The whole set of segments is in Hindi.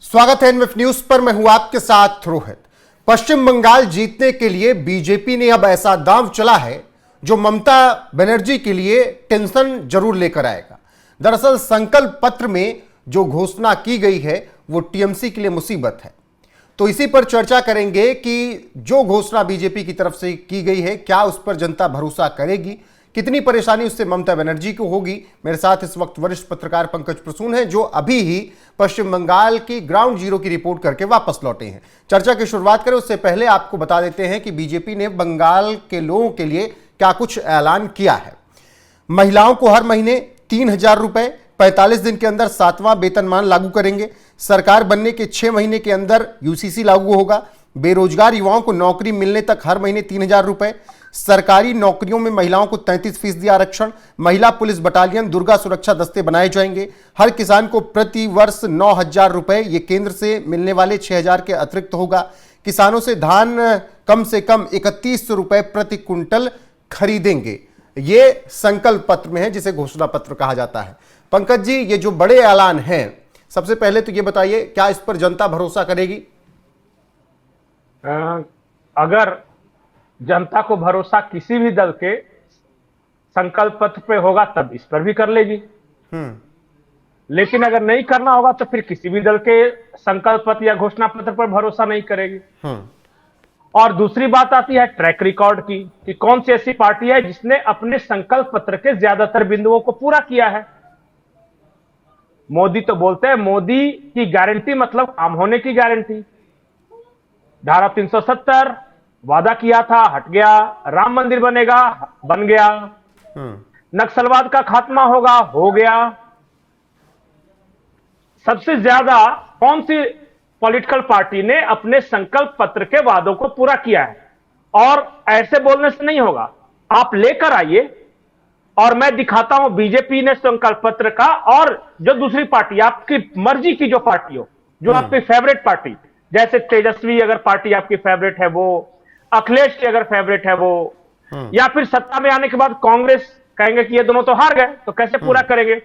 स्वागत है एनएफ न्यूज पर। मैं हूं आपके साथ रोहित। पश्चिम बंगाल जीतने के लिए बीजेपी ने अब ऐसा दांव चला है जो ममता बनर्जी के लिए टेंशन जरूर लेकर आएगा। दरअसल संकल्प पत्र में जो घोषणा की गई है वो टीएमसी के लिए मुसीबत है। तो इसी पर चर्चा करेंगे कि जो घोषणा बीजेपी की तरफ से की गई है, क्या उस पर जनता भरोसा करेगी, कितनी परेशानी उससे ममता बनर्जी को होगी। मेरे साथ इस वक्त वरिष्ठ पत्रकार पंकज प्रसून हैं, जो अभी ही पश्चिम बंगाल की ग्राउंड जीरो की रिपोर्ट करके वापस लौटे हैं। चर्चा की शुरुआत करें उससे पहले आपको बता देते हैं कि बीजेपी ने बंगाल के लोगों के लिए क्या कुछ ऐलान किया है। महिलाओं को हर महीने 3,000 रुपए, 45 दिन के अंदर 7वां वेतनमान लागू करेंगे। सरकार बनने के 6 महीने के अंदर यूसीसी लागू होगा। बेरोजगार युवाओं को नौकरी मिलने तक हर महीने 3,000 रुपए। सरकारी नौकरियों में महिलाओं को 33% आरक्षण। महिला पुलिस बटालियन, दुर्गा सुरक्षा दस्ते बनाए जाएंगे। हर किसान को प्रति वर्ष 9,000 रुपए, ये केंद्र से मिलने वाले 6,000 के अतिरिक्त होगा। किसानों से धान कम से कम 31 रुपए प्रति क्विंटल खरीदेंगे। ये संकल्प पत्र में है, जिसे घोषणा पत्र कहा जाता है। पंकज जी, ये जो बड़े ऐलान हैं, सबसे पहले तो ये बताइए, क्या इस पर जनता भरोसा करेगी? अगर जनता को भरोसा किसी भी दल के संकल्प पत्र पे होगा तब इस पर भी कर लेगी। लेकिन अगर नहीं करना होगा तो फिर किसी भी दल के संकल्प पत्र या घोषणा पत्र पर भरोसा नहीं करेगी। और दूसरी बात आती है ट्रैक रिकॉर्ड की, कि कौन सी ऐसी पार्टी है जिसने अपने संकल्प पत्र के ज्यादातर बिंदुओं को पूरा किया है। मोदी तो बोलते हैं मोदी की गारंटी मतलब काम होने की गारंटी। धारा 370 वादा किया था, हट गया। राम मंदिर बनेगा, बन गया। नक्सलवाद का खात्मा होगा, हो गया। सबसे ज्यादा कौन सी पॉलिटिकल पार्टी ने अपने संकल्प पत्र के वादों को पूरा किया है? और ऐसे बोलने से नहीं होगा, आप लेकर आइए और मैं दिखाता हूं बीजेपी ने संकल्प पत्र का, और जो दूसरी पार्टी आपकी मर्जी की जो पार्टी हो, जो आपकी फेवरेट पार्टी, जैसे तेजस्वी अगर पार्टी आपकी फेवरेट है वो, अखिलेश की अगर फेवरेट है वो, या फिर सत्ता में आने के बाद कांग्रेस, कहेंगे कि ये दोनों तो हार गए तो कैसे पूरा करेंगे।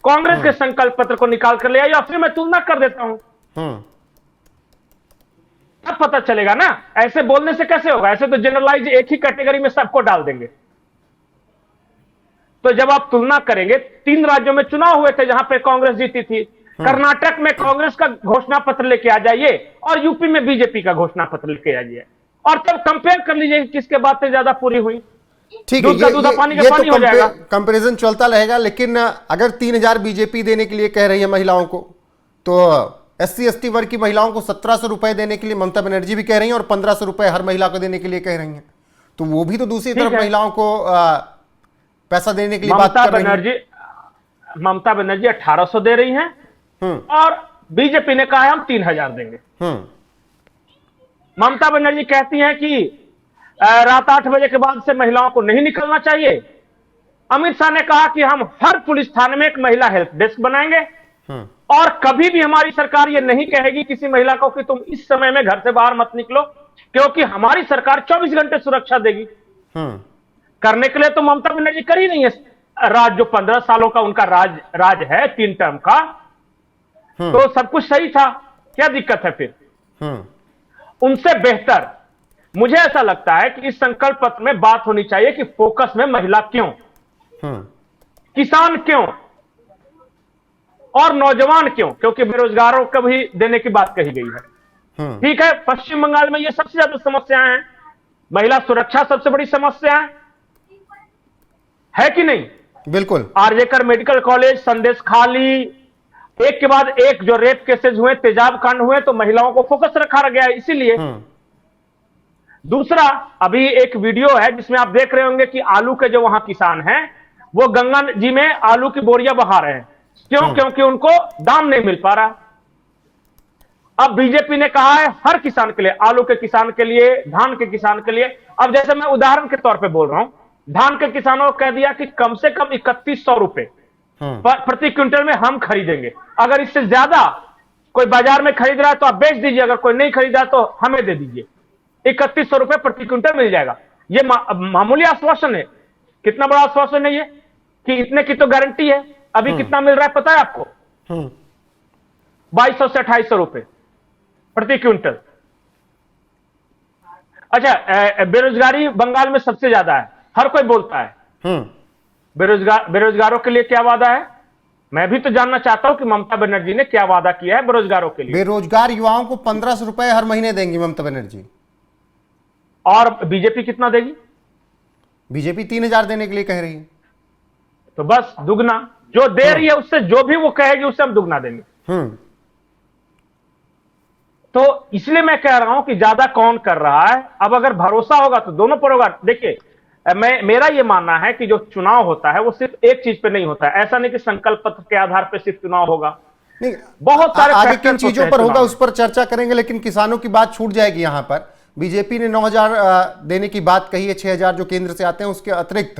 कांग्रेस के संकल्प पत्र को निकाल कर ले आइए, या फिर मैं तुलना कर देता हूं, तब पता चलेगा ना। ऐसे बोलने से कैसे होगा? ऐसे तो जनरलाइज एक ही कैटेगरी में सबको डाल देंगे। तो जब आप तुलना करेंगे, 3 राज्यों में चुनाव हुए थे जहां पे कांग्रेस जीती थी। कर्नाटक में कांग्रेस का घोषणा पत्र लेके आ जाइए और यूपी में बीजेपी का घोषणा पत्र लेके आ जाइए, और तब कंपेयर कर लीजिए किसके बातें ज्यादा पूरी हुई। ठीक है, पानी का पानी हो जाएगा। कंपैरिजन चलता रहेगा। लेकिन अगर 3,000 बीजेपी देने के लिए कह रही है महिलाओं को, तो SC/ST वर्ग की महिलाओं को 1,700 रुपए देने के लिए ममता बनर्जी भी कह रही है, और 1,500 रुपए हर महिला को देने के लिए कह रही है। तो वो भी तो दूसरी तरफ महिलाओं को पैसा देने के लिए बात कर रही है। ममता बनर्जी 1,800 दे रही हैं, और बीजेपी ने कहा है हम 3,000 देंगे। ममता बनर्जी कहती हैं कि रात 8 बजे के बाद से महिलाओं को नहीं निकलना चाहिए। अमित शाह ने कहा कि हम हर पुलिस थाने में एक महिला हेल्प डेस्क बनाएंगे, और कभी भी हमारी सरकार ये नहीं कहेगी किसी महिला को कि तुम इस समय में घर से बाहर मत निकलो, क्योंकि हमारी सरकार 24 घंटे सुरक्षा देगी। करने के लिए तो ममता बनर्जी कर ही नहीं है राज, जो 15 सालों का उनका राज है, 3 टर्म का। तो सब कुछ सही था, क्या दिक्कत है फिर? उनसे बेहतर मुझे ऐसा लगता है कि इस संकल्प पत्र में बात होनी चाहिए कि फोकस में महिला क्यों, किसान क्यों, और नौजवान क्यों, क्योंकि बेरोजगारों को भी देने की बात कही गई है। ठीक है, पश्चिम बंगाल में ये सबसे ज्यादा समस्याएं हैं। महिला सुरक्षा सबसे बड़ी समस्या है कि नहीं? बिल्कुल। आरजेकर मेडिकल कॉलेज, संदेश खाली, एक के बाद एक जो रेप केसेस हुए, तेजाब कांड हुए, तो महिलाओं को फोकस रखा गया है इसीलिए। दूसरा, अभी एक वीडियो है जिसमें आप देख रहे होंगे कि आलू के जो वहां किसान हैं वो गंगा जी में आलू की बोरियां बहा रहे हैं। क्यों? क्योंकि उनको दाम नहीं मिल पा रहा। अब बीजेपी ने कहा है हर किसान के लिए, आलू के किसान के लिए, धान के किसान के लिए। अब जैसे मैं उदाहरण के तौर पे बोल रहा हूं, धान के किसानों को कह दिया कि कम से कम 3100 रुपए प्रति क्विंटल में हम खरीदेंगे। अगर इससे ज्यादा कोई बाजार में खरीद रहा है तो आप बेच दीजिए, अगर कोई नहीं खरीदा तो हमें दे दीजिए। 3100 रुपए प्रति क्विंटल मिल जाएगा। ये मामूली आश्वासन है। कितना बड़ा आश्वासन है ये, कि इतने की तो गारंटी है। अभी कितना मिल रहा है पता है आपको? 2200 से 2800 रुपए प्रति क्विंटल। अच्छा, बेरोजगारी बंगाल में सबसे ज्यादा है, हर कोई बोलता है। बेरोजगारों के लिए क्या वादा है? मैं भी तो जानना चाहता हूं कि ममता बनर्जी ने क्या वादा किया है बेरोजगारों के लिए। बेरोजगार युवाओं को 1500 रुपए हर महीने देंगी ममता बनर्जी। और बीजेपी कितना देगी? बीजेपी 3000 देने के लिए कह रही है। तो बस दुगना जो दे रही है, उससे जो भी वो कहेगी उससे हम दुगना देंगे। तो इसलिए मैं कह रहा हूं कि ज्यादा कौन कर रहा है। अब अगर भरोसा होगा तो दोनों पर होगा। देखिए, मेरा यह मानना है कि जो चुनाव होता है वो सिर्फ एक चीज पे नहीं होता है। ऐसा नहीं कि संकल्प पत्र के आधार पर सिर्फ चुनाव होगा, नहीं, बहुत सारे आगे फैक्टर्स किन चीजों होते पर हैं होगा चुनाव उस पर चर्चा करेंगे, लेकिन किसानों की बात छूट जाएगी। यहां पर बीजेपी ने 9000 देने की बात कही है, 6000 जो केंद्र से आते हैं, उसके अतिरिक्त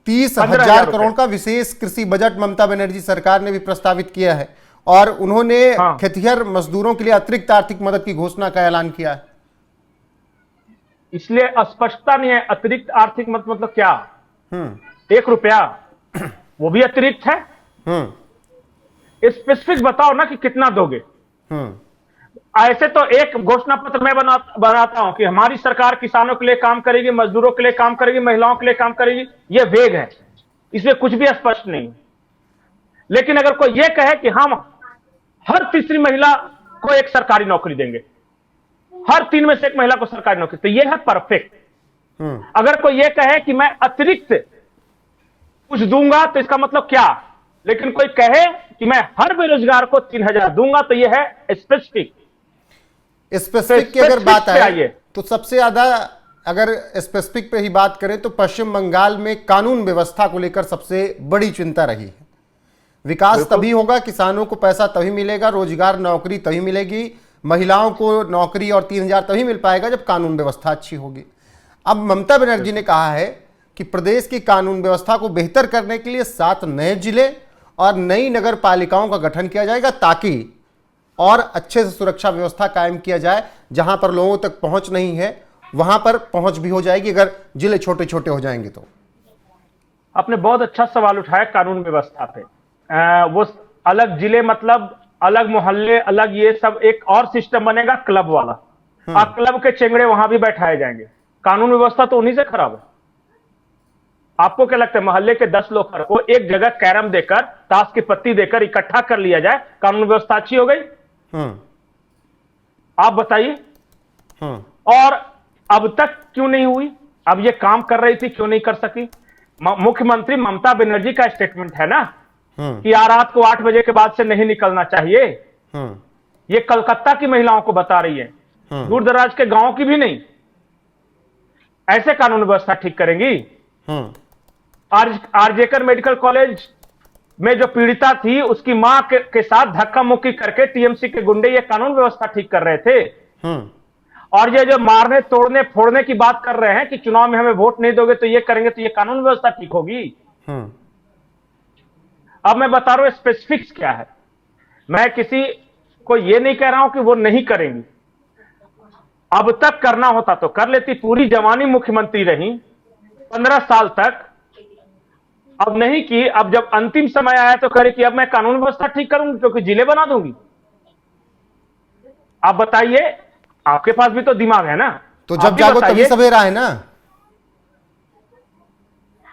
30,000 करोड़ का विशेष कृषि बजट ममता बनर्जी सरकार ने भी प्रस्तावित किया है। और उन्होंने खेतिहर मजदूरों के लिए अतिरिक्त आर्थिक मदद की घोषणा का ऐलान किया है। इसलिए अस्पष्टता नहीं है। अतिरिक्त आर्थिक मदद मतलब क्या? 1 रुपया वो भी अतिरिक्त है? स्पेसिफिक बताओ ना कि कितना दोगे। ऐसे तो एक घोषणा पत्र मैं बनाता हूं कि हमारी सरकार किसानों के लिए काम करेगी, मजदूरों के लिए काम करेगी, महिलाओं के लिए काम करेगी। यह वेग है, इसमें कुछ भी स्पष्ट नहीं। लेकिन अगर कोई यह कहे कि हम हर तीसरी महिला को एक सरकारी नौकरी देंगे, हर 3 में से 1 महिला को सरकारी नौकरी, तो यह है परफेक्ट। अगर कोई यह कहे कि मैं अतिरिक्त कुछ दूंगा तो इसका मतलब क्या? लेकिन कोई कहे कि मैं हर बेरोजगार को 3000 दूंगा तो यह है स्पेसिफिक की अगर बात आए तो सबसे ज्यादा अगर स्पेसिफिक पे ही बात करें तो पश्चिम बंगाल में कानून व्यवस्था को लेकर सबसे बड़ी चिंता रही है। विकास तभी होगा, किसानों को पैसा तभी मिलेगा, रोजगार नौकरी तभी मिलेगी, महिलाओं को नौकरी और 3000 तभी मिल पाएगा जब कानून व्यवस्था अच्छी होगी। अब ममता बनर्जी ने कहा है कि प्रदेश की कानून व्यवस्था को बेहतर करने के लिए 7 नए जिले और नई नगर पालिकाओं का गठन किया जाएगा, ताकि और अच्छे से सुरक्षा व्यवस्था कायम किया जाए। जहां पर लोगों तक पहुंच नहीं है वहां पर पहुंच भी हो जाएगी अगर जिले छोटे छोटे हो जाएंगे तो। आपने बहुत अच्छा सवाल उठाया कानून व्यवस्था पे। वो अलग जिले मतलब अलग मोहल्ले, अलग ये सब एक और सिस्टम बनेगा क्लब वाला। और क्लब के चेंगड़े वहां भी बैठाए जाएंगे। कानून व्यवस्था तो उन्हीं से खराब है। आपको क्या लगता है मोहल्ले के 10 लोग को एक जगह कैरम देकर, ताश की पत्ती देकर इकट्ठा कर लिया जाए, कानून व्यवस्था अच्छी हो गई? आप बताइए। और अब तक क्यों नहीं हुई? अब ये काम कर रही थी, क्यों नहीं कर सकी? मुख्यमंत्री ममता बनर्जी का स्टेटमेंट है ना कि यार रात को 8 बजे के बाद से नहीं निकलना चाहिए। ये कलकत्ता की महिलाओं को बता रही है, दूर दराज के गांव की भी नहीं। ऐसे कानून व्यवस्था ठीक करेंगी? आरजेकर मेडिकल कॉलेज में जो पीड़िता थी उसकी मां के साथ धक्का मुक्की करके टीएमसी के गुंडे ये कानून व्यवस्था ठीक कर रहे थे। और ये जो मारने तोड़ने फोड़ने की बात कर रहे हैं कि चुनाव में हमें वोट नहीं दोगे तो ये करेंगे, तो ये कानून व्यवस्था ठीक होगी? अब मैं बता रहा हूं स्पेसिफिक्स क्या है। मैं किसी को ये नहीं कह रहा हूं कि वो नहीं करेंगी। अब तक करना होता तो कर लेती, पूरी जवानी मुख्यमंत्री रही 15 साल तक। अब नहीं की, अब जब अंतिम समय आया तो करे कि अब मैं कानून व्यवस्था ठीक करूंगी क्योंकि जिले बना दूंगी। आप बताइए, आपके पास भी तो दिमाग है ना? तो जब जागो तभी सवेरा है ना।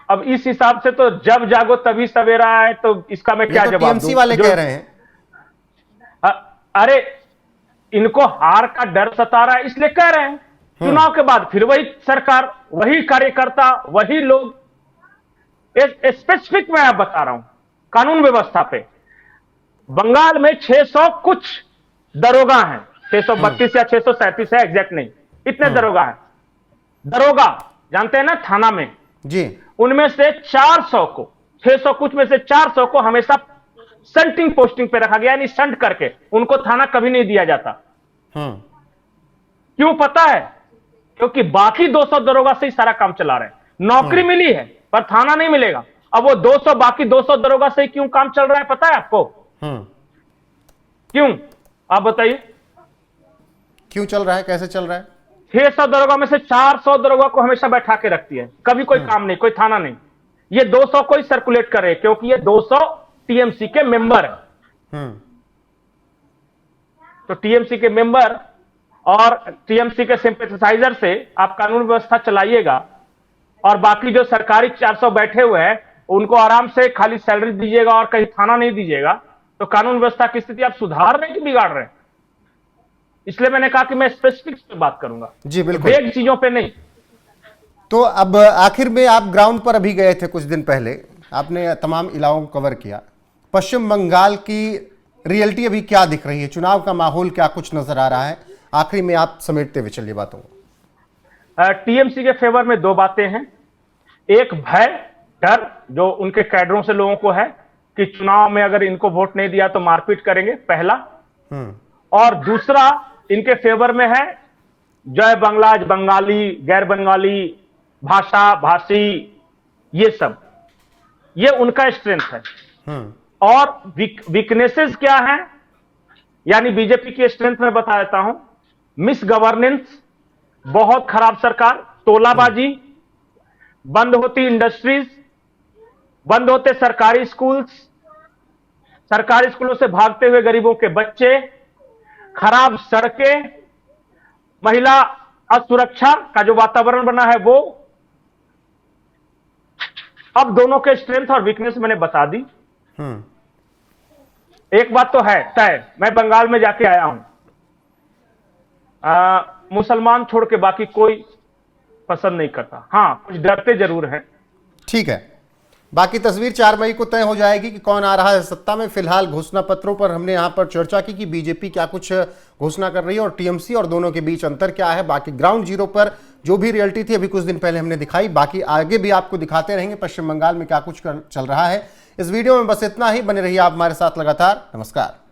अब इस हिसाब से तो जब जागो तभी सवेरा है, तो इसका मैं क्या जवाब दूं? टीएमसी वाले कह रहे हैं। अरे इनको हार का डर सता रहा है इसलिए कह रहे हैं। चुनाव के बाद फिर वही सरकार, वही कार्यकर्ता, वही लोग। स्पेसिफिक मैं आप बता रहा हूं कानून व्यवस्था पे। बंगाल में 600 कुछ दरोगा हैं, 632 या 637 है, एग्जैक्ट नहीं, इतने दरोगा हैं। दरोगा जानते हैं ना, थाना में जी, उनमें से 400 को, 600 कुछ में से 400 को हमेशा संटिंग पोस्टिंग पे रखा गया, यानी संट करके उनको थाना कभी नहीं दिया जाता। क्यों पता है? क्योंकि बाकी 200 दरोगा से ही सारा काम चला रहे हैं। नौकरी मिली है पर थाना नहीं मिलेगा। अब वो 200 बाकी 200 दरोगा से ही क्यों काम चल रहा है पता है आपको? क्यों? आप बताइए क्यों चल रहा है, कैसे चल रहा है? 600 दरोगा में से 400 दरोगा को हमेशा बैठा के रखती है, कभी कोई काम नहीं, कोई थाना नहीं। ये 200 को ही सर्कुलेट कर रहे हैं क्योंकि ये 200 टीएमसी के मेंबर है। तो टीएमसी के मेंबर और टीएमसी के सिंपैथाइजर से आप कानून व्यवस्था चलाइएगा, और बाकी जो सरकारी 400 बैठे हुए हैं उनको आराम से खाली सैलरी दीजिएगा और कहीं थाना नहीं दीजिएगा, तो कानून व्यवस्था की स्थिति आप सुधार रहे हैं कि बिगाड़ रहे हैं? इसलिए मैंने कहा कि मैं स्पेसिफिक्स पे बात करूंगा, जी बिल्कुल, वेग चीजों पे नहीं। तो अब आखिर में आप ग्राउंड पर अभी गए थे कुछ दिन पहले, आपने तमाम इलाकों को कवर किया। पश्चिम बंगाल की रियलिटी अभी क्या दिख रही है? चुनाव का माहौल क्या कुछ नजर आ रहा है? आखिरी में आप समेटते हुए चलिए बातों को। टीएमसी के फेवर में दो बातें हैं। एक भय, डर जो उनके कैडरों से लोगों को है कि चुनाव में अगर इनको वोट नहीं दिया तो मारपीट करेंगे, पहला। और दूसरा इनके फेवर में है जय बांग्ला, बंगाली, गैर बंगाली, भाषा भाषी, ये सब, ये उनका स्ट्रेंथ है। और वीकनेसेस क्या है, यानी बीजेपी की स्ट्रेंथ में बता देता हूं। मिस गवर्नेंस, बहुत खराब सरकार, तोलाबाजी, बंद होती इंडस्ट्रीज, बंद होते सरकारी स्कूल्स, सरकारी स्कूलों से भागते हुए गरीबों के बच्चे, खराब सड़कें, महिला असुरक्षा का जो वातावरण बना है वो। अब दोनों के स्ट्रेंथ और वीकनेस मैंने बता दी। एक बात तो है तय, मैं बंगाल में जाके आया हूं, मुसलमान छोड़ के बाकी कोई पसंद नहीं करता। हां, कुछ डरते जरूर हैं। ठीक है, बाकी तस्वीर 4 मई को तय हो जाएगी कि कौन आ रहा है सत्ता में। फिलहाल घोषणा पत्रों पर हमने यहां पर चर्चा की कि बीजेपी क्या कुछ घोषणा कर रही है और टीएमसी, और दोनों के बीच अंतर क्या है। बाकी ग्राउंड जीरो पर जो भी रियलिटी थी अभी कुछ दिन पहले हमने दिखाई, बाकी आगे भी आपको दिखाते रहेंगे पश्चिम बंगाल में क्या कुछ चल रहा है। इस वीडियो में बस इतना ही। बने रहिए आप हमारे साथ लगातार। नमस्कार।